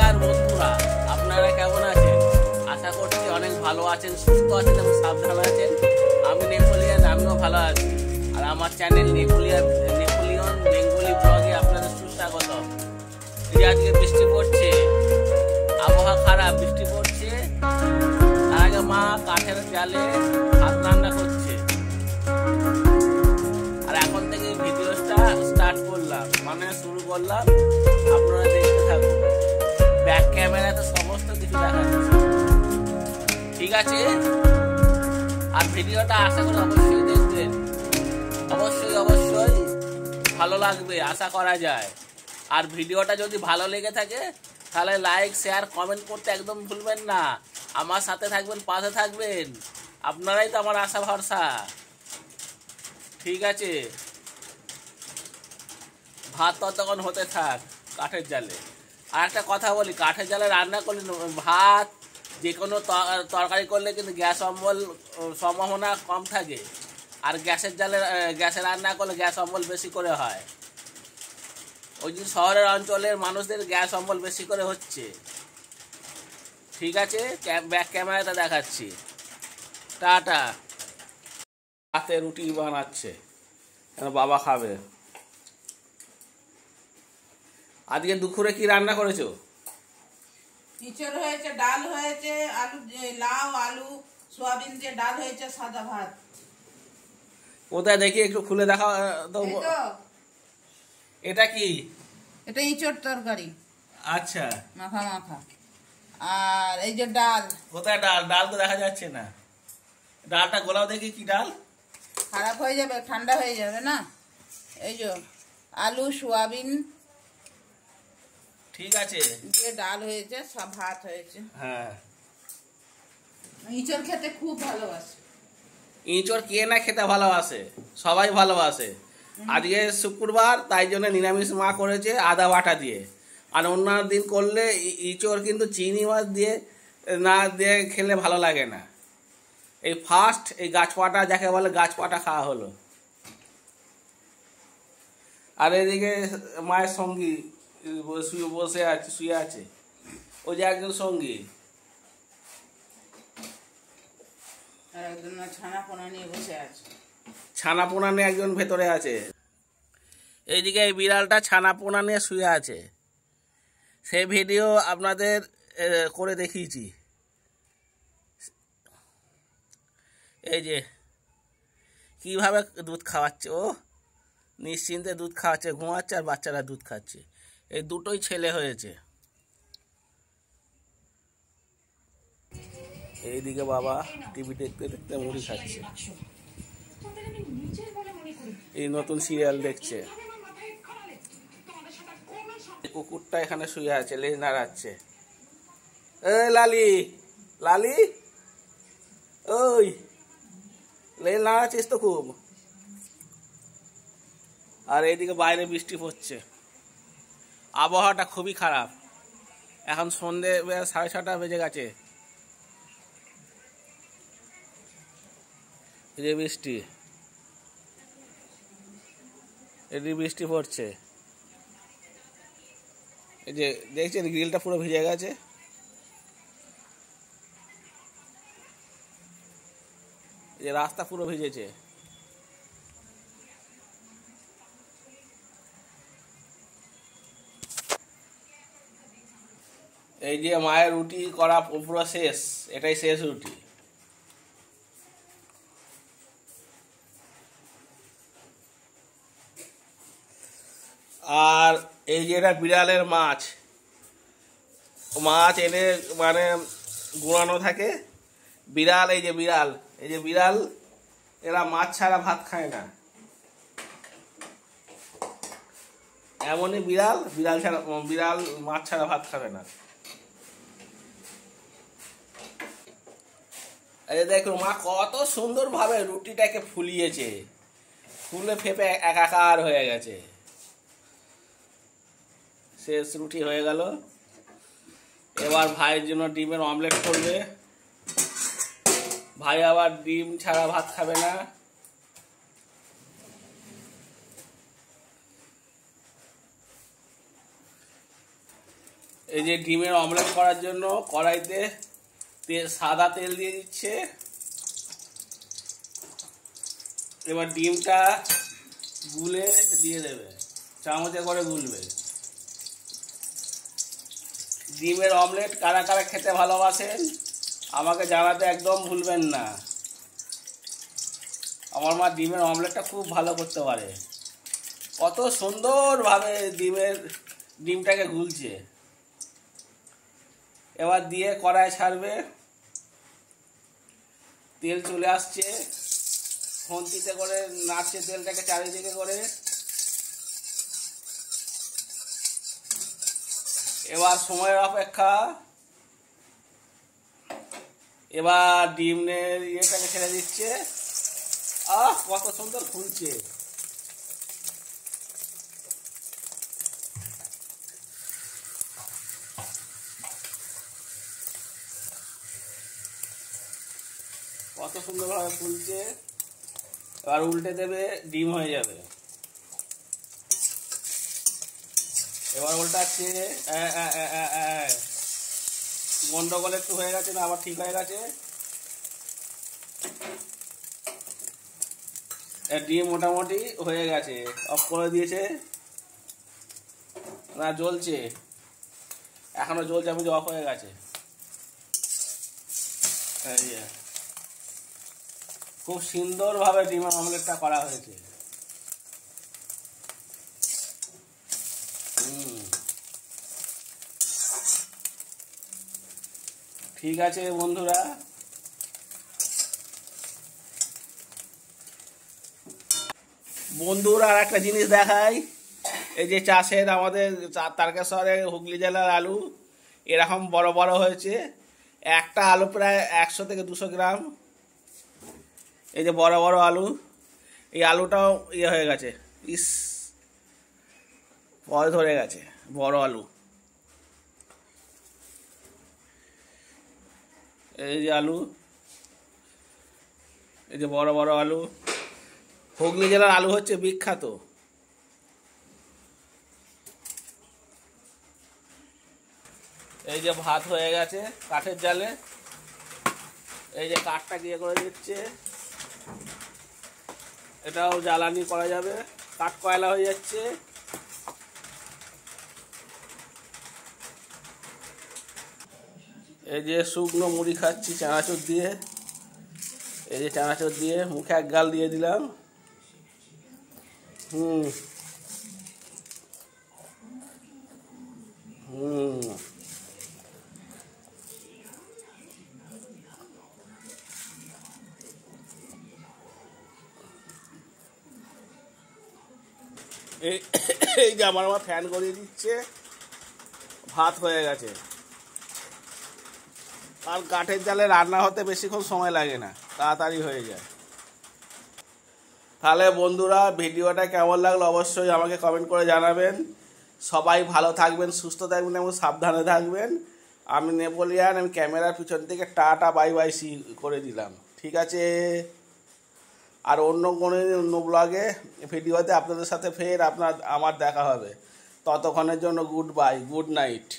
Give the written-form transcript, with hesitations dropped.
নমস্কার বন্ধুরা, আপনারা কেমন আছেন? আশা করছি অনেক ভালো আছেন, সুস্থ আছেন এবং সাবধান আছেন। আমি নেপোলিয়ন, আমিও ভালো আছি। আর আমার চ্যানেল নেপোলিয়ন বেঙ্গলি ব্লগে আপনাদের সুস্বাগত। আজকে বৃষ্টি পড়ছে, আবহাওয়া খারাপ, বৃষ্টি পড়ছে। তার আগে মা কাঠের জালে ভাত রান্না করছে। আর এখন থেকে ভিডিওটা স্টার্ট করলাম, মানে শুরু করলাম। আপনারা দেখতে থাকুন। ব্যাক ক্যামেরাতে সমস্ত কিছু দেখাচ্ছে, ঠিক আছে? আর ভিডিওটা আশা করি অবশ্যই দেখবেন, অবশ্যই ভালো লাগবে আশা করা যায়। আর ভিডিওটা যদি ভালো লেগে থাকে তাহলে লাইক, শেয়ার, কমেন্ট করতে একদম ভুলবেন না। আমার সাথে থাকবেন, পাশে থাকবেন, আপনারাই তো আমার আশা ভরসা, ঠিক আছে? ভাত তখন হতে থাক কাঠের জালে। আর একটা কথা বলি, কাঠের জালে রান্না করলে ভাত যে কোনো তরকারি করলে কিন্তু গ্যাস অম্বল সম্ভাবনা কম থাকে। আর গ্যাসে রান্না করলে গ্যাস অম্বল বেশি করে হয়। ওই যে শহরের অঞ্চলের মানুষদের গ্যাস অম্বল বেশি করে হচ্ছে, ঠিক আছে? ব্যাক ক্যামেরাতে দেখাচ্ছি। টাটা। হাতে রুটি বানাচ্ছে, বাবা খাবে। আজকে দুপুরে কি রান্না করেছো? ইঁচড় হয়েছে, ডাল হয়েছে, লাউ আলু সোয়াবিন দিয়ে ডাল হয়েছে, সাদা ভাত। কোথায় দেখি, একটু খুলে দেখা তো। এটা কি? এটা ইঁচড় তরকারি। আচ্ছা, মাখা মাখা। আর এই যে ডাল। কোথায় ডাল? ডাল তো দেখা যাচ্ছে না। ডালটা গোলাও দেখি, কি ডাল? খারাপ হয়ে যাবে, ঠান্ডা হয়ে যাবে না। এই যে আলু সোয়াবিন ঠিক আছে দিয়ে ডাল হয়েছে, সব ভাত হয়েছে। হ্যাঁ, ইঁচড় খেতে খুব ভালোবাসে। ইঁচড় কে না খেতে ভালোবাসে? সবাই ভালোবাসে। আজকে শুক্রবার, তাই জন্য নিরামিষ মা করেছে আদা বাটা দিয়ে। আর অন্যান্য দিন করলে ইঁচড় কিন্তু চিংড়ি মাছ দিয়ে না দিয়ে খেলে ভালো লাগে না। এই ফার্স্ট এই গাছপাটা, যাকে বলে গাছপাটা, খাওয়া হলো। আর এদিকে মায়ের সঙ্গী শুয়ে আছে, ওই যে একজন সঙ্গী। আর একজন ছানা পোনা নিয়ে বসে আছে। ছানা পোনা নিয়ে একজন ভেতরে আছে। এইদিকে এই বিড়ালটা ছানা পোনা নিয়ে শুয়ে আছে। সেই ভিডিও আপনাদের করে দেখিয়েছি। এই যে কিভাবে দুধ খাওয়াচ্ছে, ও নিশ্চিন্তে দুধ খাওয়াচ্ছে, ঘুমাচ্ছে, আর বাচ্চারা দুধ খাচ্ছে। এই দুটোই ছেলে হয়েছে। এইদিকে বাবা টিভি দেখতে দেখতে মুড়ি খাচ্ছে, এই নতুন সিরিয়াল দেখছে। কুকুরটা এখানে শুয়ে আছে, লেজ নাড়াচ্ছে। লালি, লালি, ওই লেজ নাড়াচ্ছিস তো খুব। আর এইদিকে বাইরে বৃষ্টি পড়ছে, আবহাওয়াটা খুবই খারাপ। এখন সন্ধে 6:30 বেজে গেছে। এই যে বৃষ্টি, এদিকে বৃষ্টি পড়ছে। এই যে দেখছেন, গ্রিলটা পুরো ভিজে গেছে। এই যে রাস্তা পুরো ভিজেছে। এই যে মায়ের রুটি করা পুরো শেষ, এটাই শেষ রুটি। আর এই যে এটা বিড়ালের মাছ এনে মানে গুঁড়ানো থাকে। বিড়াল, এই যে বিড়াল, এরা মাছ ছাড়া ভাত খায় না। এমনই বিড়াল মাছ ছাড়া ভাত খাবে না। এই দেখুন মা কত সুন্দর ভাবে রুটিটাকে ফুলিয়েছে, ফুলে ফেপে একাকার হয়ে গেছে। শেষ রুটি হয়ে গেল। এবার ভাইয়ের জন্য ডিমের অমলেট করবে। ভাই আবার ডিম ছাড়া ভাত খাবে না। এই যে ডিমের অমলেট করার জন্য কড়াইতে সাদা তেল দিয়ে দিচ্ছে। এবার ডিমটা গুলে দিয়ে দেবে, চামচে করে গুলবে। ডিমের অমলেট কারা কারা খেতে ভালোবাসেন আমাকে জানাতে একদম ভুলবেন না। আমার মা ডিমের অমলেটটা খুব ভালো করতে পারে। কত সুন্দরভাবে ডিমটাকে গুলছে। এবার দিয়ে কড়াই ছাড়বে, তেল চলে আসছে, খুন্তিতে করে নাড়ছে তেলটাকে চারিদিকে করে। এবার সময়ের অপেক্ষা, এবার ডিমের ইয়েটাকে ছেড়ে দিচ্ছে। কত সুন্দর ফুলছে। কত সুন্দরভাবে ফুলছে। এবার উল্টে দেবে, ডিম হয়ে যাবে। এবার উল্টাচ্ছে, গন্ডগোল একটু হয়ে গেছে না, আবার ঠিক হয়ে গেছে। ডিম মোটামুটি হয়ে গেছে, অফ করে দিয়েছে। না জ্বলছে, এখনো জ্বলছে, আমি অফ হয়ে গেছে। খুব সুন্দরভাবে ডিমের অমলেটটা করা হয়েছে। ঠিক আছে বন্ধুরা, আর একটা জিনিস দেখাই। এই যে চাষের আমাদের তারকেশ্বরে হুগলি জেলার আলু এরকম বড় বড় হয়েছে। একটা আলু প্রায় 100 থেকে 200 গ্রাম। এই যে বড় বড় আলু, এই আলুটাও ইয়ে হয়ে গেছে, পরে ধরে গেছে বড় আলু। এই যে আলু, এই যে বড় বড় আলু। হুগলি জেলার আলু হচ্ছে বিখ্যাত। এই যে ভাত হয়ে গেছে কাঠের জালে। এই যে কাঠটা গিয়ে করে দিচ্ছে, এটাও জ্বালানি করা যাবে, কাঠ কয়লা হয়ে যাচ্ছে। এই যে শুকনো মুড়ি খাচ্ছি চানাচুর দিয়ে। এই যে চানাচুর দিয়ে মুখে এক গাল দিয়ে দিলাম। এই যে আমার ফ্যান করিয়ে দিচ্ছে, ভাত হয়ে গেছে। আর কাঠের জালে রান্না হতে বেশিক্ষণ সময় লাগে না, তাড়াতাড়ি হয়ে যায়। তাহলে বন্ধুরা, ভিডিওটা কেমন লাগলো অবশ্যই আমাকে কমেন্ট করে জানাবেন। সবাই ভালো থাকবেন, সুস্থ থাকবেন এবং সাবধানে থাকবেন। আমি নেপোলিয়ান, আমি ক্যামেরার পিছন থেকে টাটা বাই বাই সি করে দিলাম। ঠিক আছে, আর অন্য ব্লগে ভিডিওতে আপনাদের সাথে ফের আমার দেখা হবে। ততক্ষণের জন্য গুড বাই, গুড নাইট।